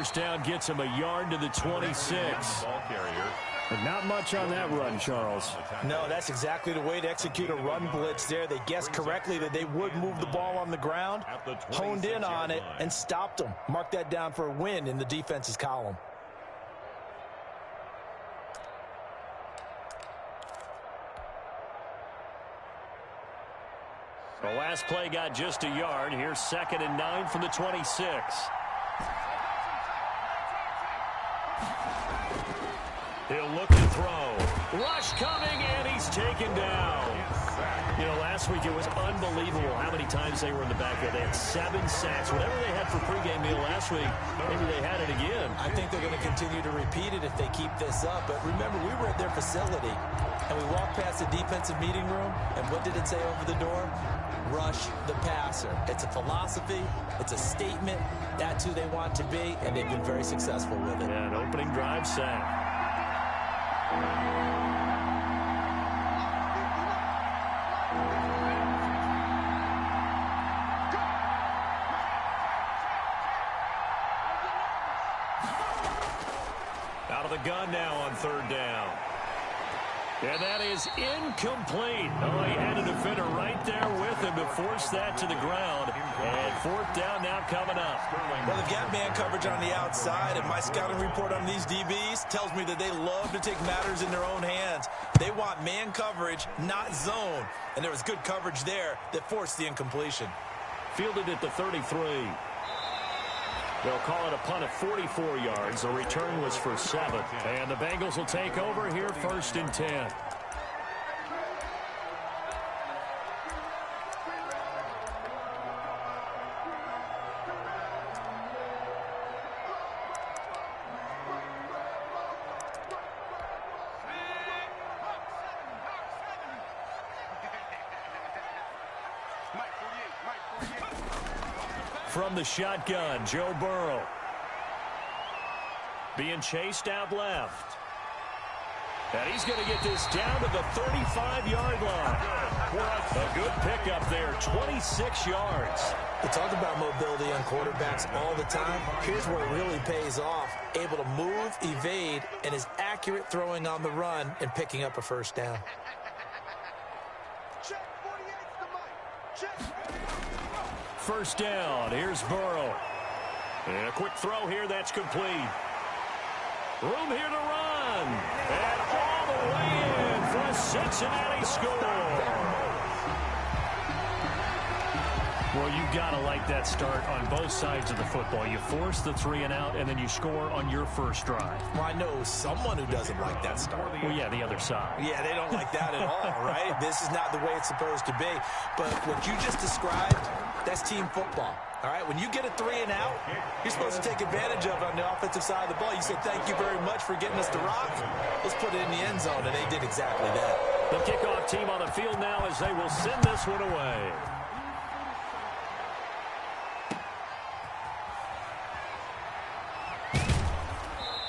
first down gets him a yard to the 26. But not much on that run, Charles. No, that's exactly the way to execute a run blitz there. They guessed correctly that they would move the ball on the ground, honed in on it, and stopped them. Mark that down for a win in the defense's column. The last play got just a yard. Here's 2nd and 9 from the 26. He'll look to throw. Rush coming, and he's taken down. You know, last week it was unbelievable how many times they were in the backfield. They had 7 sacks. Whatever they had for pregame meal last week, maybe they had it again. I think they're going to continue to repeat it if they keep this up. But remember, we were at their facility, and we walked past the defensive meeting room, and what did it say over the door? Rush the passer. It's a philosophy. It's a statement. That's who they want to be, and they've been very successful with it. Yeah, an opening drive sack. Out of the gun now on 3rd down. And that is incomplete. Oh, he had a defender right there with him to force that to the ground. And 4th down now coming up. Well, they've got man coverage on the outside, and my scouting report on these DBs tells me that they love to take matters in their own hands. They want man coverage, not zone. And there was good coverage there that forced the incompletion. Fielded at the 33. They'll call it a punt of 44 yards. The return was for 7. And the Bengals will take over here 1st and 10. From the shotgun, Joe Burrow. Being chased out left. And he's going to get this down to the 35-yard line. A good pickup there, 26 yards. We talk about mobility on quarterbacks all the time. Here's where it really pays off. Able to move, evade, and is accurate throwing on the run and picking up a 1st down. First down, here's Burrow. And a quick throw here, that's complete. Room here to run. And all the way in for a Cincinnati score. Well, you've got to like that start on both sides of the football. You force the 3 and out, and then you score on your first drive. Well, I know someone who doesn't like that start. Well, yeah, the other side. Yeah, they don't like that at all, right? This is not the way it's supposed to be. But what you just described, that's team football. All right, when you get a 3 and out, you're supposed to take advantage of it on the offensive side of the ball. You said, thank you very much for getting us the rock. Let's put it in the end zone, and they did exactly that. The kickoff team on the field now as they will send this one away.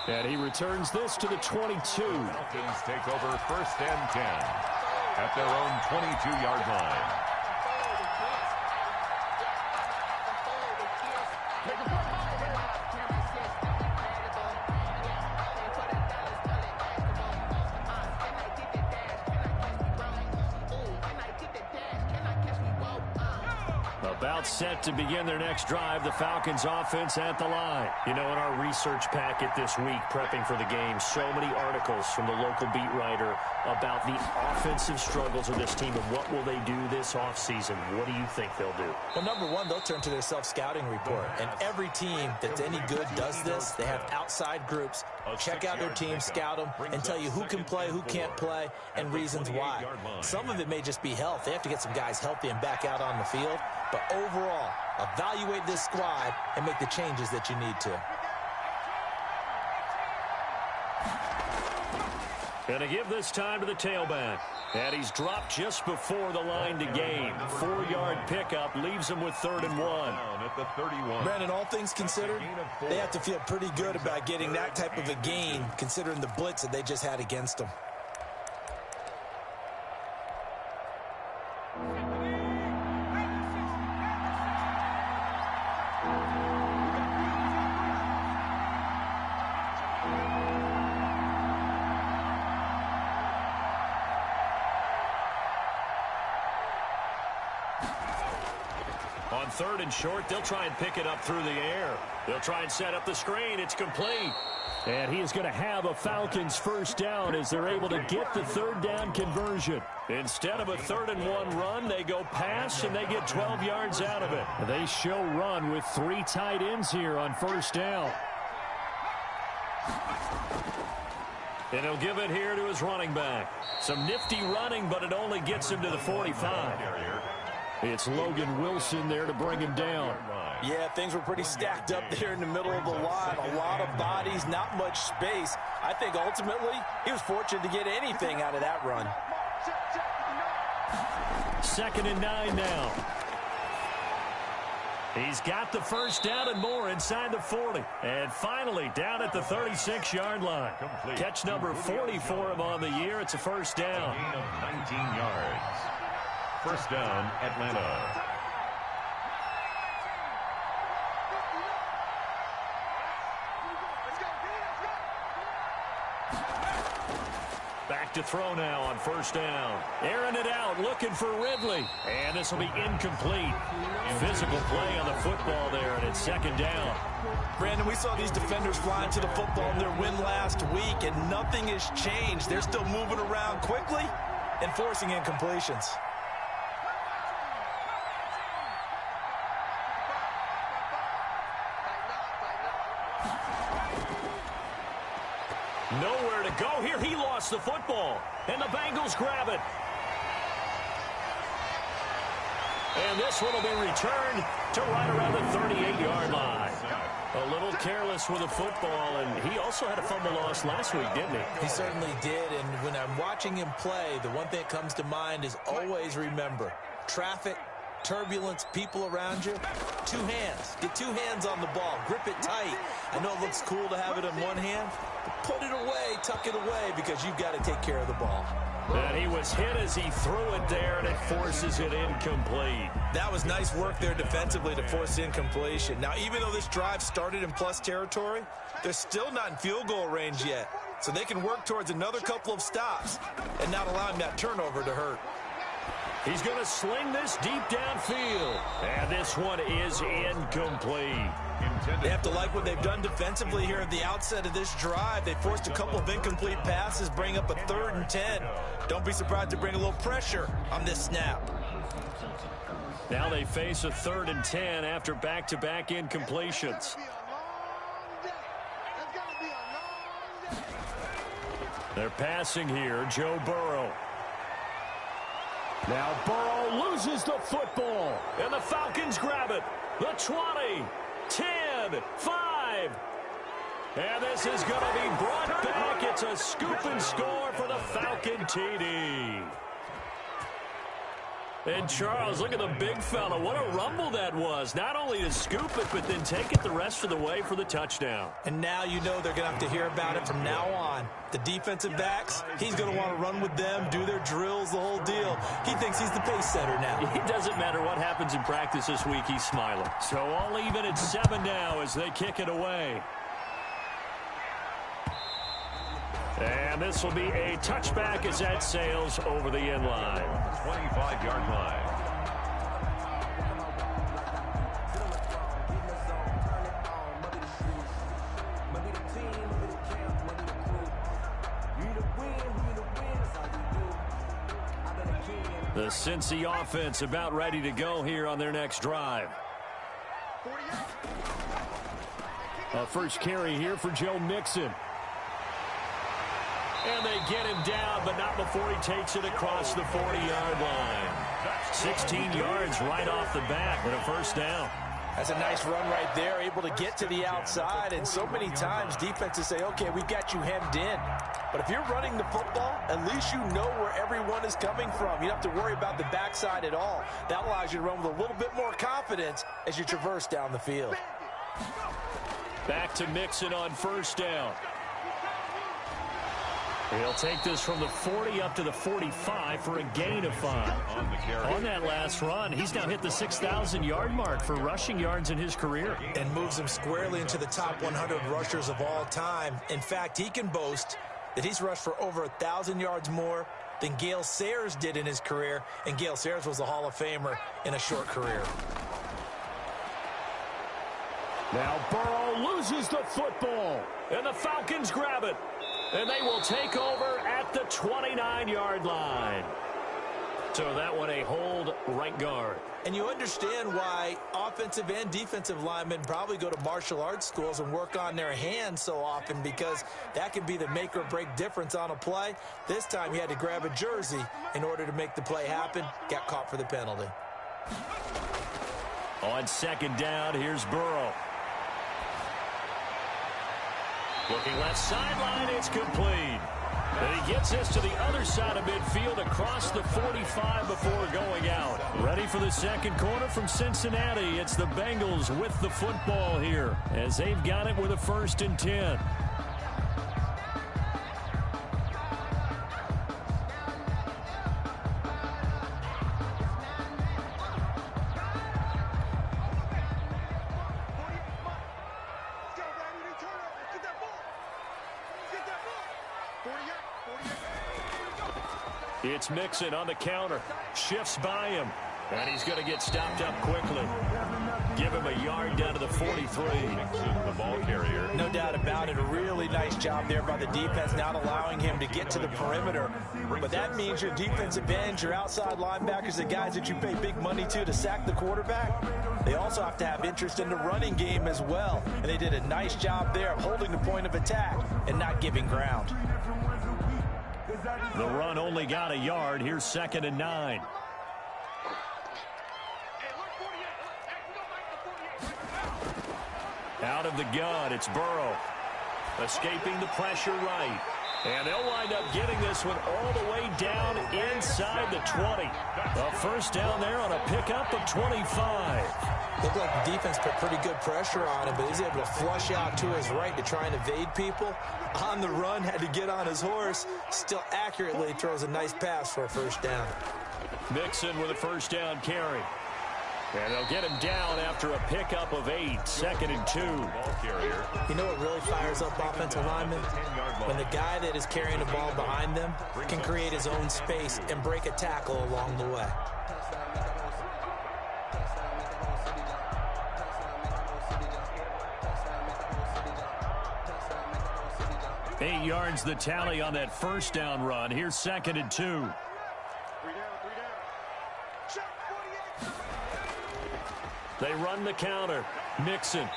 And he returns this to the 22. Falcons take over 1st and 10 at their own 22-yard line. About set to begin their next drive, the Falcons offense at the line. You know, in our research packet this week, prepping for the game, so many articles from the local beat writer about the offensive struggles of this team and what will they do this offseason. What do you think they'll do? Well, number one, they'll turn to their self-scouting report. And every team that's any good does this. They have outside groups. Check out their team, scout them, and tell you who can play, who can't play, and reasons why. Some of it may just be health. They have to get some guys healthy and back out on the field. But overall, evaluate this squad and make the changes that you need to. Going to give this time to the tailback. And he's dropped just before the line to gain. 4-yard pickup leaves him with 3rd and 1. At the 31. Brandon, all things considered, they have to feel pretty good about getting that type of a gain, considering the blitz that they just had against them. On 3rd and short, they'll try and pick it up through the air. They'll try and set up the screen. It's complete. And he is going to have a Falcons first down as they're able to get the 3rd down conversion. Instead of a 3rd and 1 run, they go pass, and they get 12 yards out of it. They show run with 3 tight ends here on first down. And he'll give it here to his running back. Some nifty running, but it only gets him to the 45. It's Logan Wilson there to bring him down. Yeah, things were pretty stacked up there in the middle of the line. A lot of bodies, not much space. I think ultimately he was fortunate to get anything out of that run. 2nd and 9 now. He's got the first down and more inside the 40. And finally down at the 36-yard line. Catch number 40 for him on the year. It's a first down. Gain of 19 yards. First down, Atlanta. Back to throw now on first down. Airing it out, looking for Ridley. And this will be incomplete. Physical play on the football there, and it's 2nd down. Brandon, we saw these defenders flying to the football in their win last week, and nothing has changed. They're still moving around quickly and forcing incompletions. Nowhere to go here. He lost the football, and the Bengals grab it. And this one will be returned to right around the 38-yard line. A little careless with the football, and he also had a fumble loss last week, didn't he? He certainly did, and when I'm watching him play, the one thing that comes to mind is always remember, traffic, turbulence, people around you, 2 hands. Get 2 hands on the ball. Grip it tight. I know it looks cool to have it in one hand, but put it away, tuck it away, because you've got to take care of the ball. And he was hit as he threw it there, and it forces it incomplete. That was nice work there defensively to force incompletion. Now, even though this drive started in plus territory, they're still not in field goal range yet. So they can work towards another couple of stops and not allowing that turnover to hurt. He's going to sling this deep downfield. And this one is incomplete. They have to like what they've done defensively here at the outset of this drive. They forced a couple of incomplete passes, bring up a 3rd and 10. Don't be surprised to bring a little pressure on this snap. Now they face a 3rd and 10 after back-to-back incompletions. They're passing here, Joe Burrow. Now Burrow loses the football. And the Falcons grab it. The 20, 10, 5. And this is going to be brought back. It's a scoop and score for the Falcon TD. And Charles, look at the big fella. What a rumble that was. Not only to scoop it, but then take it the rest of the way for the touchdown. And now you know they're going to have to hear about it from now on. The defensive backs, he's going to want to run with them, do their drills, the whole deal. He thinks he's the pace setter now. It doesn't matter what happens in practice this week, he's smiling. So all even at 7 now as they kick it away. And this will be a touchback as that sails over the end line. 25-yard line. The Cincy offense about ready to go here on their next drive. A first carry here for Joe Mixon. And they get him down, but not before he takes it across the 40-yard line. 16 yards right off the bat and a first down. That's a nice run right there, able to get to the outside. And so many times defenses say, okay, we've got you hemmed in. But if you're running the football, at least you know where everyone is coming from. You don't have to worry about the backside at all. That allows you to run with a little bit more confidence as you traverse down the field. Back to Mixon on first down. He'll take this from the 40 up to the 45 for a gain of 5. On that last run, he's now hit the 6,000-yard mark for rushing yards in his career. And moves him squarely into the top 100 rushers of all time. In fact, he can boast that he's rushed for over 1,000 yards more than Gale Sayers did in his career. And Gale Sayers was a Hall of Famer in a short career. Now Burrow loses the football. And the Falcons grab it. And they will take over at the 29-yard line. So that one a hold right guard. And you understand why offensive and defensive linemen probably go to martial arts schools and work on their hands so often, because that can be the make or break difference on a play. This time he had to grab a jersey in order to make the play happen. Got caught for the penalty. On second down, here's Burrow. Looking left sideline, it's complete. And he gets this to the other side of midfield across the 45 before going out. Ready for the second quarter from Cincinnati. It's the Bengals with the football here as they've got it with a 1st and 10. It's Mixon on the counter. Shifts by him. And he's going to get stopped up quickly. Give him a yard down to the 43. The ball carrier. No doubt about it. A really nice job there by the defense, not allowing him to get to the perimeter. But that means your defensive ends, your outside linebackers, the guys that you pay big money to sack the quarterback, they also have to have interest in the running game as well. And they did a nice job there of holding the point of attack and not giving ground. The run only got a yard. Here's 2nd and 9. Out of the gun, it's Burrow. Escaping the pressure right. And they'll wind up getting this one all the way down inside the 20. A first down there on a pickup of 25. Looked like the defense put pretty good pressure on him, but he's able to flush out to his right to try and evade people. On the run, had to get on his horse. Still accurately throws a nice pass for a first down. Mixon with a first down carry. And they'll get him down after a pickup of 8. 2nd and 2. You know what really fires up offensive linemen? When the guy that is carrying the ball behind them can create his own space and break a tackle along the way. Eight yards the tally on that first down run. Here's 2nd and 2. They run the counter. Mixon.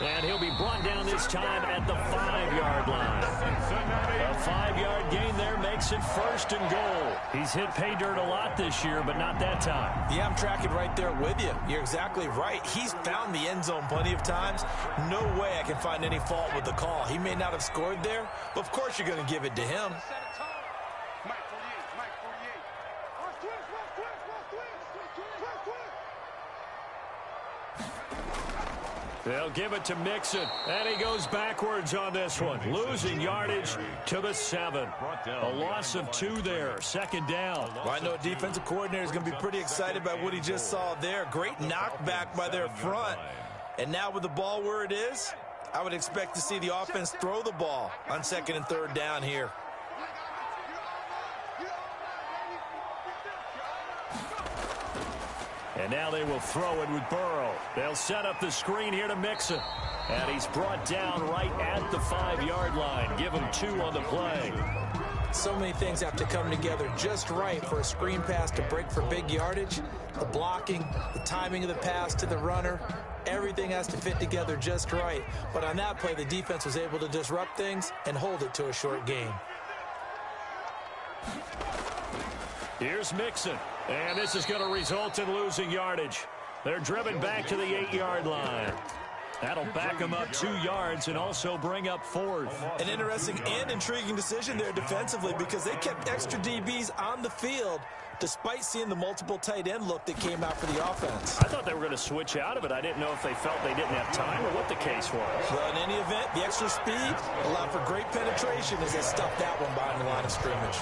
And he'll be brought down this time at the 5-yard line. A 5-yard gain there makes it 1st and goal. He's hit pay dirt a lot this year, but not that time. Yeah, I'm tracking right there with you. You're exactly right. He's found the end zone plenty of times. No way I can find any fault with the call. He may not have scored there, but of course you're going to give it to him. They'll give it to Mixon, and he goes backwards on this one, losing yardage to the 7. A loss of 2 there, 2nd down. Well, I know a defensive coordinator is going to be pretty excited by what he just saw there. Great knockback by their front. And now with the ball where it is, I would expect to see the offense throw the ball on 2nd and 3rd down here. And now they will throw it with Burrow. They'll set up the screen here to Mixon. And he's brought down right at the 5-yard line. Give him 2 on the play. So many things have to come together just right for a screen pass to break for big yardage. The blocking, the timing of the pass to the runner, everything has to fit together just right. But on that play, the defense was able to disrupt things and hold it to a short gain. Here's Mixon. And this is going to result in losing yardage. They're driven back to the 8-yard line. That'll back them up 2 yards and also bring up 4th. An interesting and intriguing decision there defensively, because they kept extra DBs on the field despite seeing the multiple tight end look that came out for the offense. I thought they were going to switch out of it. I didn't know if they felt they didn't have time or what the case was. Well, in any event, the extra speed allowed for great penetration as they stuffed that one behind the line of scrimmage.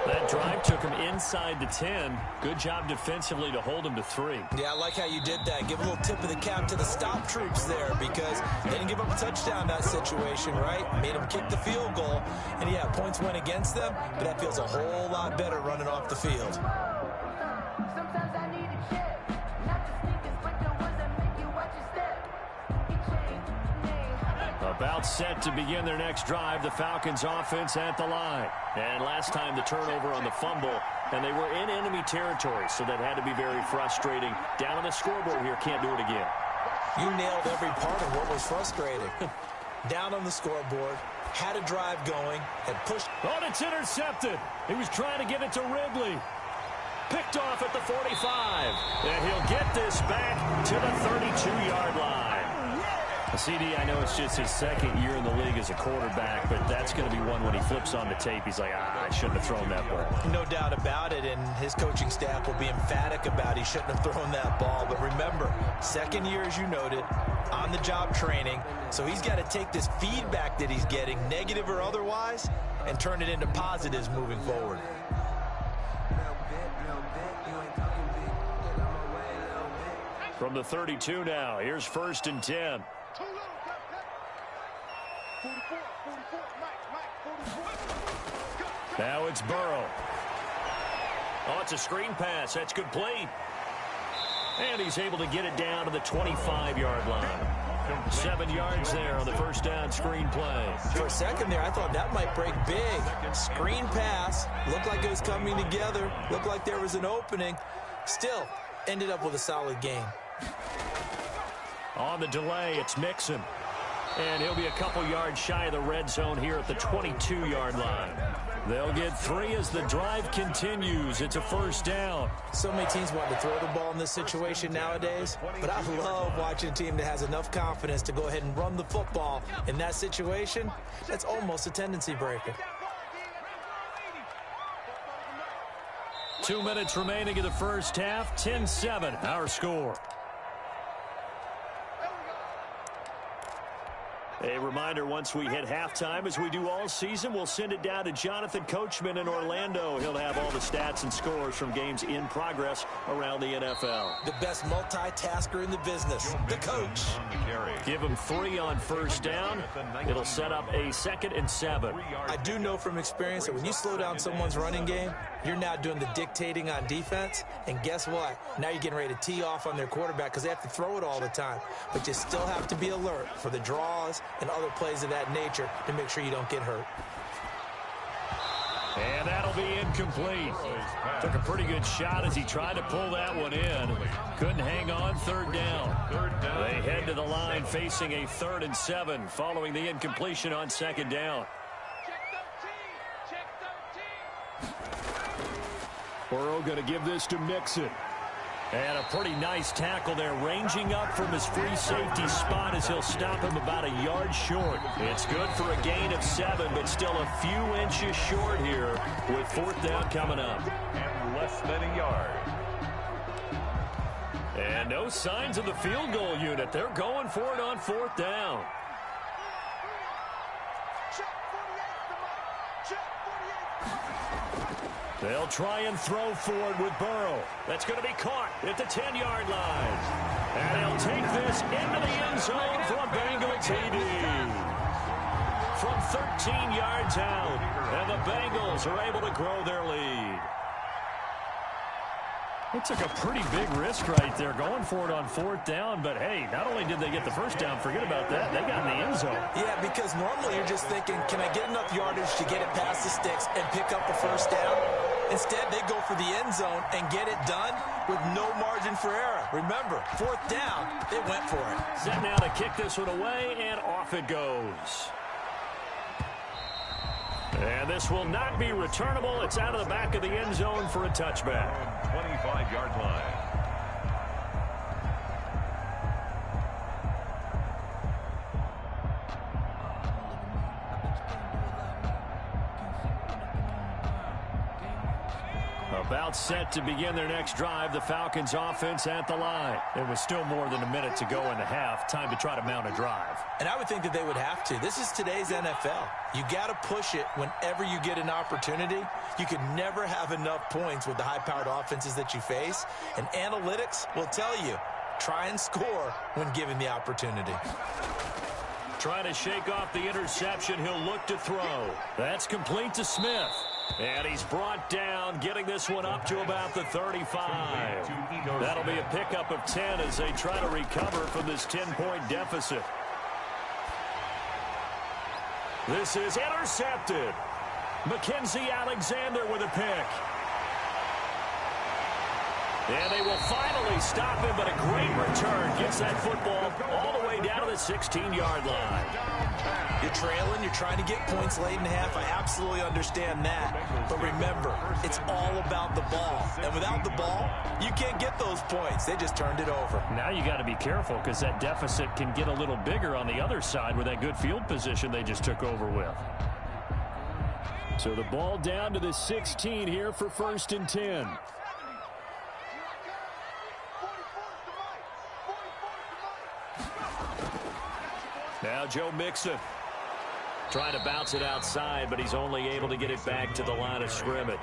That drive took him inside the 10. Good job defensively to hold him to 3. Yeah, I like how you did that. Give a little tip of the cap to the stop troops there, because they didn't give up a touchdown in that situation, right? Made them kick the field goal. And, yeah, points went against them, but that feels a whole lot better running off the field. Sometimes I need a check, not to sneak and break the ones that make you watch your step. About set to begin their next drive, the Falcons offense at the line. And last time the turnover on the fumble, and they were in enemy territory, so that had to be very frustrating. Down on the scoreboard here, can't do it again. You nailed every part of what was frustrating. Down on the scoreboard, had a drive going, had pushed. Oh, it's intercepted. He was trying to get it to Ridley. Picked off at the 45. And he'll get this back to the 32-yard line. CD, I know it's just his second year in the league as a quarterback, but that's going to be one when he flips on the tape. He's like, I shouldn't have thrown that ball. No doubt about it, and his coaching staff will be emphatic about he shouldn't have thrown that ball. But remember, second year, as you noted, on-the-job training. So he's got to take this feedback that he's getting, negative or otherwise, and turn it into positives moving forward. From the 32 now, here's 1st and 10. Now it's Burrow. Oh, it's a screen pass. That's complete. And he's able to get it down to the 25-yard line. 7 yards there on the first down screen play. For a second there, I thought that might break big. Screen pass. Looked like it was coming together. Looked like there was an opening. Still, ended up with a solid gain. On the delay, it's Mixon. And he'll be a couple yards shy of the red zone here at the 22-yard line. They'll get 3 as the drive continues. It's a first down. So many teams want to throw the ball in this situation nowadays, but I love watching a team that has enough confidence to go ahead and run the football. In that situation, that's almost a tendency breaker. 2 minutes remaining in the first half. 10-7, our score. A reminder, once we hit halftime, as we do all season, we'll send it down to Jonathan Coachman in Orlando. He'll have all the stats and scores from games in progress around the NFL. The best multitasker in the business, the coach. Give him 3 on first down. It'll set up a 2nd and 7. I do know from experience that when you slow down someone's running game, you're now doing the dictating on defense. And guess what? Now you're getting ready to tee off on their quarterback because they have to throw it all the time. But you still have to be alert for the draws and other plays of that nature to make sure you don't get hurt. And that'll be incomplete. Took a pretty good shot as he tried to pull that one in. Couldn't hang on. 3rd down. They head to the line facing a 3rd and 7 following the incompletion on 2nd down. Burrow going to give this to Mixon. And a pretty nice tackle there, ranging up from his free safety spot as he'll stop him about a yard short. It's good for a gain of 7, but still a few inches short here with 4th down coming up. And less than a yard. And no signs of the field goal unit. They're going for it on 4th down. They'll try and throw forward with Burrow. That's going to be caught at the 10-yard line. And he'll take this into the end zone for a Bengal TD. From 13 yards out, and the Bengals are able to grow their lead. It took a pretty big risk right there going for it on 4th down, but hey, not only did they get the first down, forget about that, they got in the end zone. Yeah, because normally you're just thinking, can I get enough yardage to get it past the sticks and pick up the first down? Instead, they go for the end zone and get it done with no margin for error. Remember, 4th down, they went for it. Set now to kick this one away, and off it goes. And this will not be returnable. It's out of the back of the end zone for a touchback. 25-yard line. About set to begin their next drive, the Falcons offense at the line. It was still more than a minute to go in the half. Time to try to mount a drive. And I would think that they would have to. This is today's NFL. You got to push it whenever you get an opportunity. You can never have enough points with the high-powered offenses that you face. And analytics will tell you, try and score when given the opportunity. Trying to shake off the interception. He'll look to throw. That's complete to Smith. And he's brought down, getting this one up to about the 35. That'll be a pickup of 10 as they try to recover from this 10-point deficit. This is intercepted. Mackenzie Alexander with a pick. And they will finally stop him, but a great return. Gets that football all the way down to the 16-yard line. You're trailing. You're trying to get points late in the half. I absolutely understand that. But remember, it's all about the ball. And without the ball, you can't get those points. They just turned it over. Now you got to be careful because that deficit can get a little bigger on the other side with that good field position they just took over with. So the ball down to the 16 here for 1st and 10. Now Joe Mixon trying to bounce it outside, but he's only able to get it back to the line of scrimmage.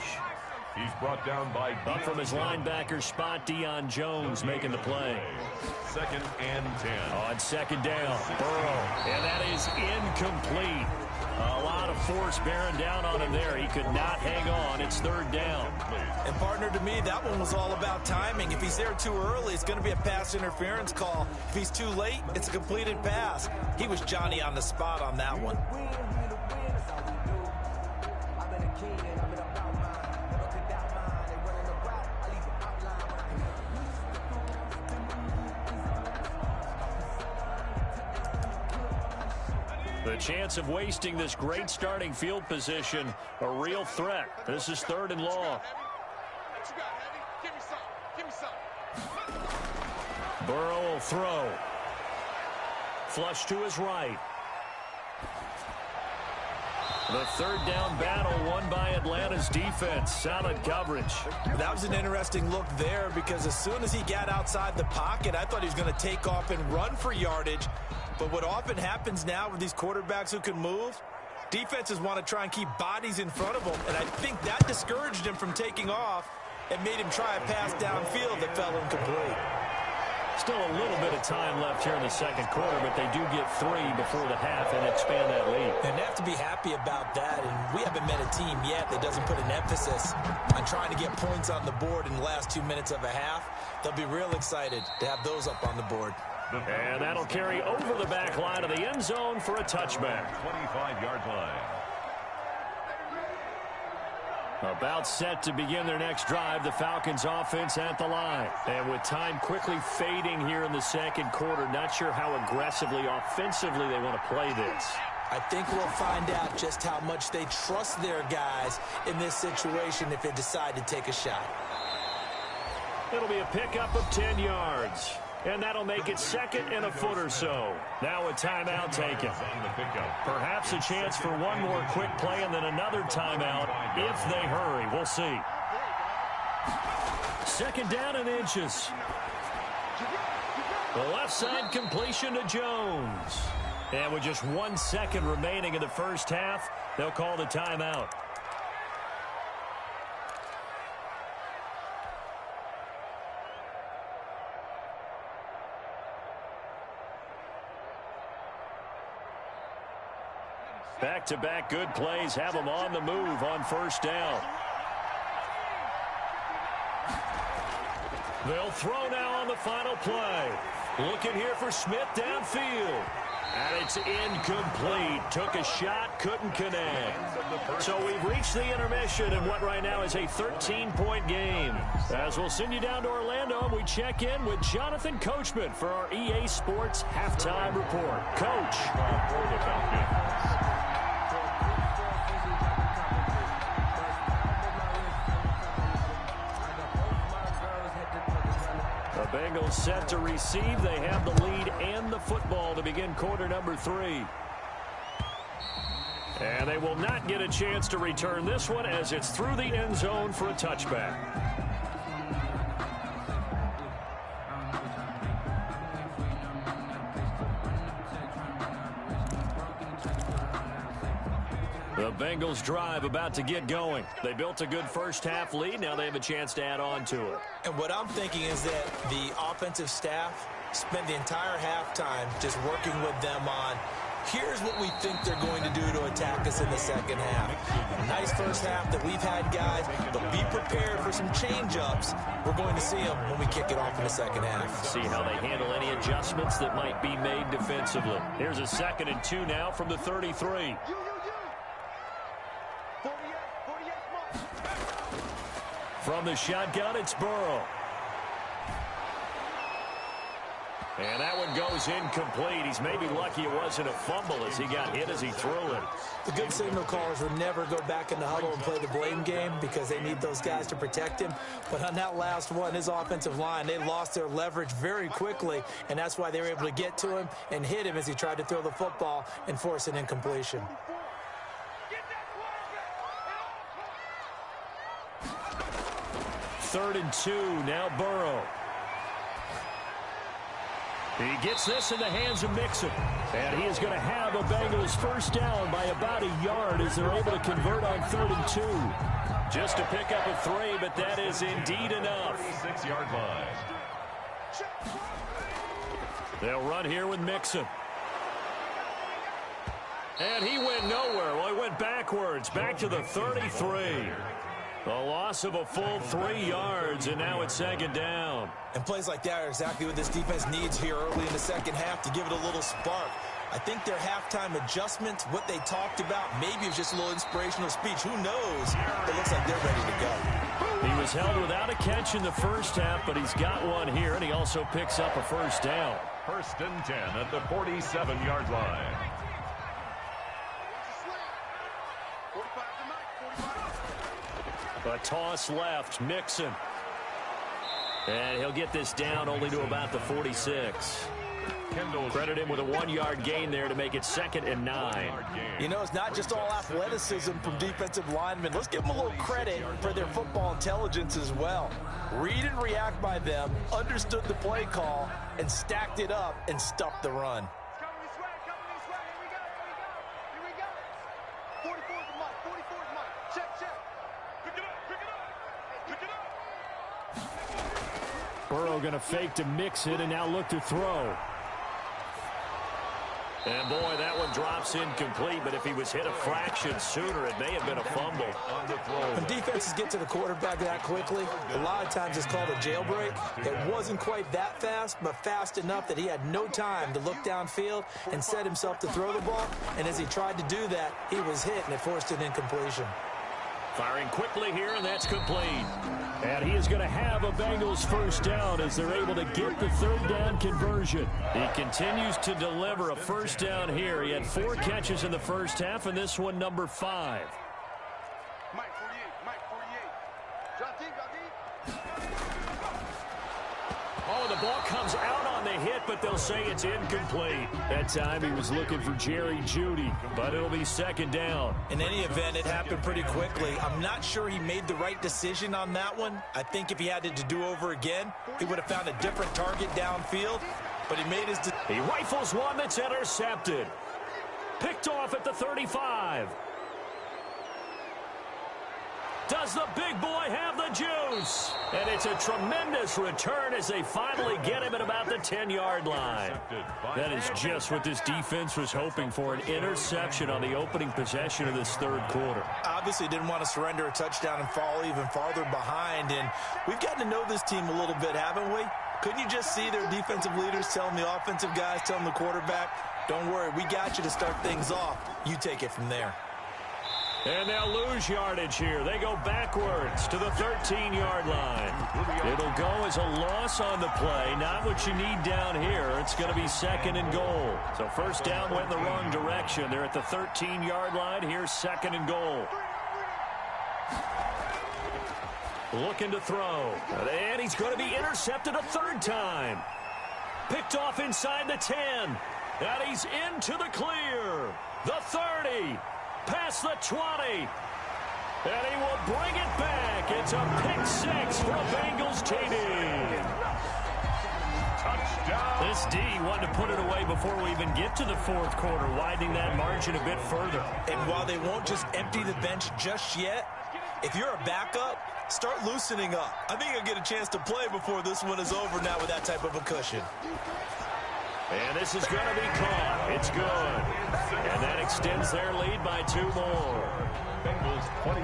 He's brought down by Up from his linebacker spot, Deion Jones making the play. 2nd and 10. On 2nd down, Burrow, and that is incomplete. A lot of force bearing down on him there. He could not hang on. It's 3rd down. And partner, to me, that one was all about timing. If he's there too early, it's going to be a pass interference call. If he's too late, it's a completed pass. He was Johnny on the spot on that one. The chance of wasting this great starting field position, a real threat. This is 3rd and long. Burrow will throw. Flush to his right. The 3rd down battle won by Atlanta's defense. Solid coverage. That was an interesting look there because as soon as he got outside the pocket, I thought he was going to take off and run for yardage. But what often happens now with these quarterbacks who can move, defenses want to try and keep bodies in front of them. And I think that discouraged him from taking off and made him try a pass downfield that fell incomplete. Still a little bit of time left here in the 2nd quarter, but they do get 3 before the half and expand that lead. And they have to be happy about that. And we haven't met a team yet that doesn't put an emphasis on trying to get points on the board in the last 2 minutes of a half. They'll be real excited to have those up on the board. And that'll carry over the back line of the end zone for a touchback. 25-yard line. About set to begin their next drive, the Falcons offense at the line. And with time quickly fading here in the 2nd quarter, not sure how aggressively, offensively they want to play this. I think we'll find out just how much they trust their guys in this situation if they decide to take a shot. It'll be a pickup of 10 yards. And that'll make it 2nd and a foot or so. Now a timeout taken. Perhaps a chance for one more quick play and then another timeout if they hurry. We'll see. 2nd down and inches. The left side completion to Jones. And with just 1 second remaining in the first half, they'll call the timeout. Back-to-back good plays have them on the move on 1st down. They'll throw now on the final play. Looking here for Smith downfield. And it's incomplete. Took a shot, couldn't connect. So we've reached the intermission in what right now is a 13-point game. As we'll send you down to Orlando, and we check in with Jonathan Coachman for our EA Sports Halftime Report. Coach. The Bengals set to receive. They have the lead and the football to begin quarter number 3. And they will not get a chance to return this one as it's through the end zone for a touchback. The Bengals drive about to get going. They built a good first half lead. Now they have a chance to add on to it. And what I'm thinking is that the offensive staff spent the entire halftime just working with them on, here's what we think they're going to do to attack us in the second half. Nice first half that we've had, guys, but be prepared for some change-ups. We're going to see them when we kick it off in the second half. See how they handle any adjustments that might be made defensively. Here's a 2nd and 2 now from the 33. From the shotgun, it's Burrow. And that one goes incomplete. He's maybe lucky it wasn't a fumble as he got hit as he threw it. The good signal callers would never go back in the huddle and play the blame game because they need those guys to protect him. But on that last one, his offensive line, they lost their leverage very quickly, and that's why they were able to get to him and hit him as he tried to throw the football and force an incompletion. Third and 2, now Burrow. He gets this in the hands of Mixon. And he is going to have a Bengals first down by about a yard as they're able to convert on 3rd and 2. Just to pick up a 3, but that is indeed enough. 36-yard line. They'll run here with Mixon. And he went nowhere. Well, he went backwards, back to the 33. A loss of a full 3 yards, and now it's 2nd down. And plays like that are exactly what this defense needs here early in the second half to give it a little spark. I think their halftime adjustments, what they talked about, maybe it was just a little inspirational speech. Who knows? It looks like they're ready to go. He was held without a catch in the first half, but he's got one here, and he also picks up a first down. 1st and 10 at the 47-yard line. A toss left, Mixon. And he'll get this down only to about the 46. Credit him with a 1-yard gain there to make it 2nd and 9. You know, it's not just all athleticism from defensive linemen. Let's give them a little credit for their football intelligence as well. Read and react by them, understood the play call, and stacked it up and stuffed the run. Burrow going to fake to mix it and now look to throw. And boy, that one drops incomplete, but if he was hit a fraction sooner, it may have been a fumble. When defenses get to the quarterback that quickly, a lot of times it's called a jailbreak. It wasn't quite that fast, but fast enough that he had no time to look downfield and set himself to throw the ball. And as he tried to do that, he was hit, and it forced an incompletion. Firing quickly here, and that's complete. And he is going to have a Bengals first down as they're able to get the 3rd down conversion. He continues to deliver a first down here. He had 4 catches in the first half, and this one number 5. Mike 48, Mike 48. John Dean. Oh, the ball comes out on the hit, but they'll say it's incomplete. That time he was looking for Jerry Jeudy, but it'll be 2nd down. In any event, it happened pretty quickly. I'm not sure he made the right decision on that one. I think if he had it to do over again, he would have found a different target downfield, but he made his decision. He rifles one that's intercepted. Picked off at the 35. Does the big boy have the juice? And it's a tremendous return as they finally get him at about the 10-yard line. That is just what this defense was hoping for, an interception on the opening possession of this 3rd quarter. Obviously didn't want to surrender a touchdown and fall even farther behind, and we've gotten to know this team a little bit, haven't we? Couldn't you just see their defensive leaders telling the offensive guys, telling the quarterback, don't worry, we got you to start things off. You take it from there. And they'll lose yardage here. They go backwards to the 13-yard line. It'll go as a loss on the play. Not what you need down here. It's going to be 2nd and goal. So first down went in the wrong direction. They're at the 13-yard line. Here's 2nd and goal. Looking to throw. And he's going to be intercepted a 3rd time. Picked off inside the 10. And he's into the clear. The 30. Past the 20. And he will bring it back. It's a pick-6 for a Bengals TD. Touchdown. This D wanted to put it away before we even get to the 4th quarter, widening that margin a bit further. And while they won't just empty the bench just yet, if you're a backup, start loosening up. I think you'll get a chance to play before this one is over now with that type of a cushion. And this is going to be caught. It's good. And that extends their lead by 2 more. Bengals 28,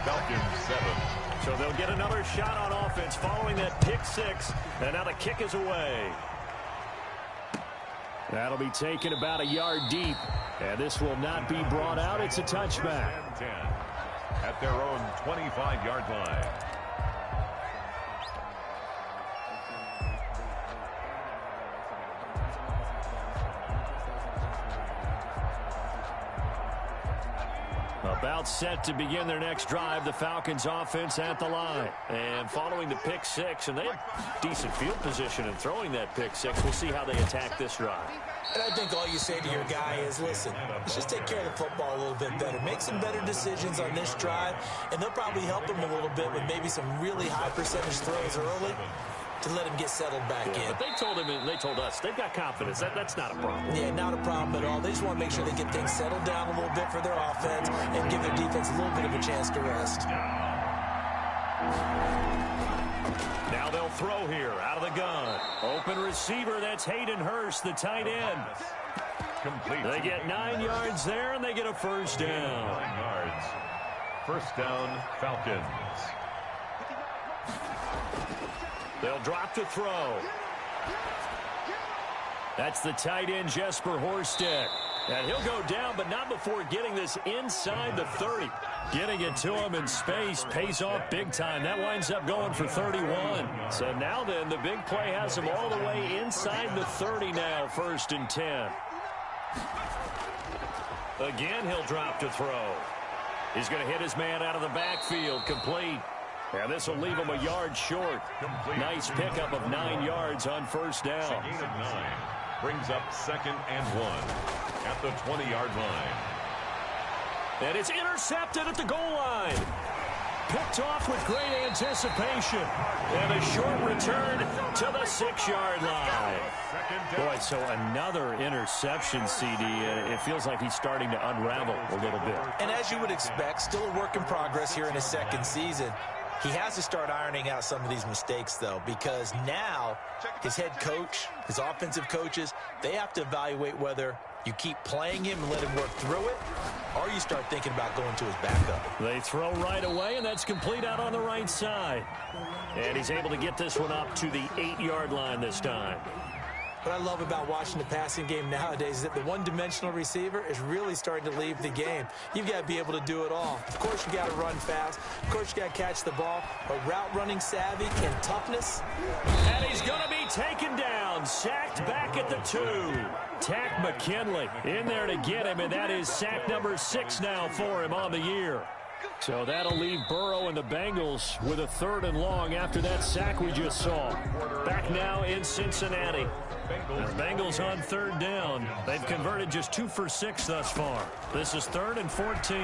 Falcons 7. So they'll get another shot on offense following that pick-6. And now the kick is away. That'll be taken about a yard deep. And this will not be brought out. It's a touchback. 10 at their own 25-yard line. About set to begin their next drive, the Falcons offense at the line. And following the pick six, and they have decent field position in throwing that pick six. We'll see how they attack this drive. And I think all you say to your guy is, listen, let's just take care of the football a little bit better. Make some better decisions on this drive, and they'll probably help him a little bit with maybe some really high percentage throws early to let him get settled back in. But they told him, and they told us, they've got confidence. That's not a problem. Yeah, not a problem at all. They just want to make sure they get things settled down a little bit for their offense and give their defense a little bit of a chance to rest. Now they'll throw here out of the gun. Open receiver, that's Hayden Hurst, the tight end. Complete. They get 9 yards there, and they get a first down. 9 yards. First down, Falcons. They'll drop to throw. That's the tight end, Jesper Horsted. And he'll go down, but not before getting this inside the 30. Getting it to him in space pays off big time. That winds up going for 31. So now then, the big play has him all the way inside the 30 now, 1st and 10. Again, he'll drop to throw. He's going to hit his man out of the backfield, complete. And this will leave him a yard short. Nice pickup of 9 yards on first down. Gain of 9 brings up 2nd and 1 at the 20-yard line. And it's intercepted at the goal line. Picked off with great anticipation. And a short return to the 6-yard line. Boy, so another interception, CD. It feels like he's starting to unravel a little bit. And as you would expect, still a work in progress here in his 2nd season. He has to start ironing out some of these mistakes, though, because now his head coach, his offensive coaches, they have to evaluate whether you keep playing him and let him work through it, or you start thinking about going to his backup. They throw right away, and that's complete out on the right side. And he's able to get this one up to the 8-yard line this time. What I love about watching the passing game nowadays is that the one-dimensional receiver is really starting to leave the game. You've got to be able to do it all. Of course, you got to run fast. Of course, you got to catch the ball. But route running savvy and toughness. And he's going to be taken down. Sacked back at the 2. Tack McKinley in there to get him, and that is sack number 6 now for him on the year. So that'll leave Burrow and the Bengals with a 3rd and long after that sack we just saw. Back now in Cincinnati. The Bengals on 3rd down. They've converted just 2 for 6 thus far. This is 3rd and 14.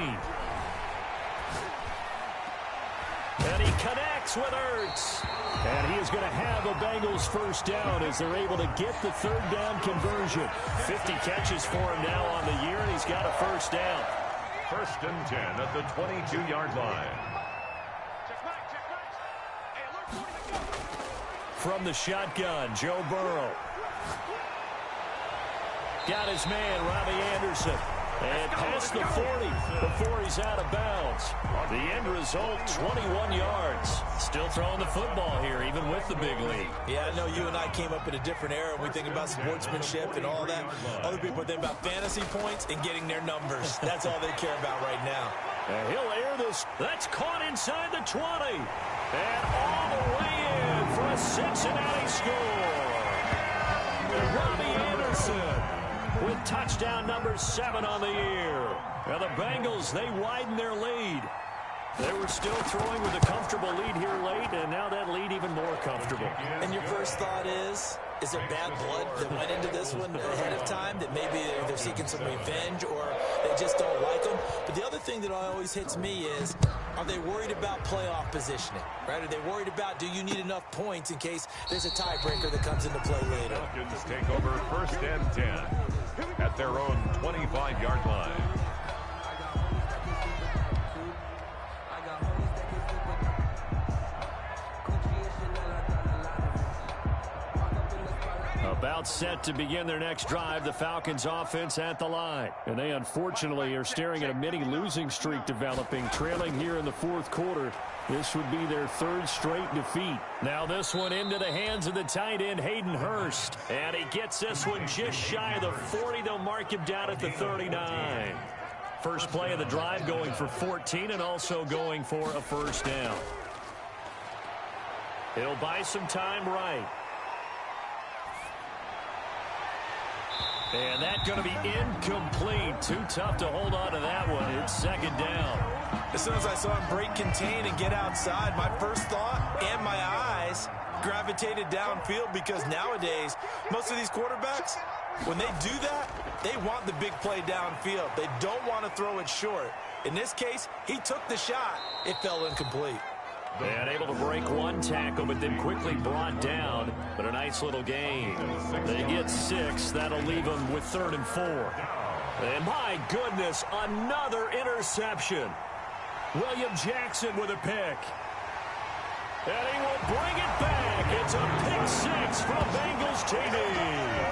And he connects with Ertz. And he is going to have a Bengals first down as they're able to get the 3rd down conversion. 50 catches for him now on the year, and he's got a first down. 1st and 10 at the 22-yard line. From the shotgun, Joe Burrow. Got his man, Robbie Anderson. And past the 40 before he's out of bounds. The end result, 21 yards. Still throwing the football here, even with the big lead. Yeah, I know you and I came up in a different era when we think about sportsmanship and all that. Other people think about fantasy points and getting their numbers. That's all they care about right now. And he'll air this. That's caught inside the 20. And all the way in for a Cincinnati score. Robbie Anderson with touchdown number 7 on the year. Now the Bengals, they widen their lead. They were still throwing with a comfortable lead here late, and now that lead even more comfortable. And your first thought is there bad blood that went into this one ahead of time, that maybe they're seeking some revenge or they just don't like them? But the other thing that always hits me is, are they worried about playoff positioning, right? Are they worried about, do you need enough points in case there's a tiebreaker that comes into play later? Falcons take over 1st and 10 at their own 25-yard line. About set to begin their next drive, the Falcons offense at the line. And they unfortunately are staring at a mini losing streak developing, trailing here in the 4th quarter. This would be their 3rd straight defeat. Now this one into the hands of the tight end, Hayden Hurst. And he gets this one just shy of the 40. They'll mark him down at the 39. First play of the drive going for 14 and also going for a first down. He'll buy some time right. And that's going to be incomplete. Too tough to hold on to that one. It's second down. As soon as I saw him break contain and get outside, my first thought and my eyes gravitated downfield, because nowadays, most of these quarterbacks, when they do that, they want the big play downfield. They don't want to throw it short. In this case, he took the shot. It fell incomplete. And able to break one tackle, but then quickly brought down. But a nice little gain. They get 6. That'll leave them with 3rd and 4. And my goodness, another interception. William Jackson with a pick. And he will bring it back. It's a pick 6 from Bengals TD.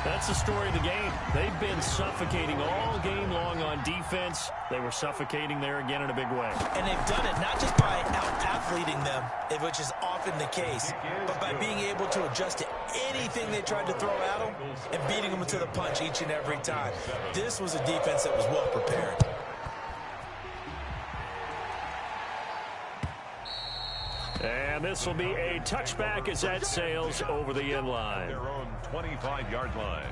That's the story of the game. They've been suffocating all game long on defense. They were suffocating there again in a big way. And they've done it not just by out-athleting them, which is often the case, but by being able to adjust to anything they tried to throw at them and beating them to the punch each and every time. This was a defense that was well prepared. And this will be a touchback as that sails over the end line. Their own 25-yard line.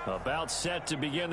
About set to begin.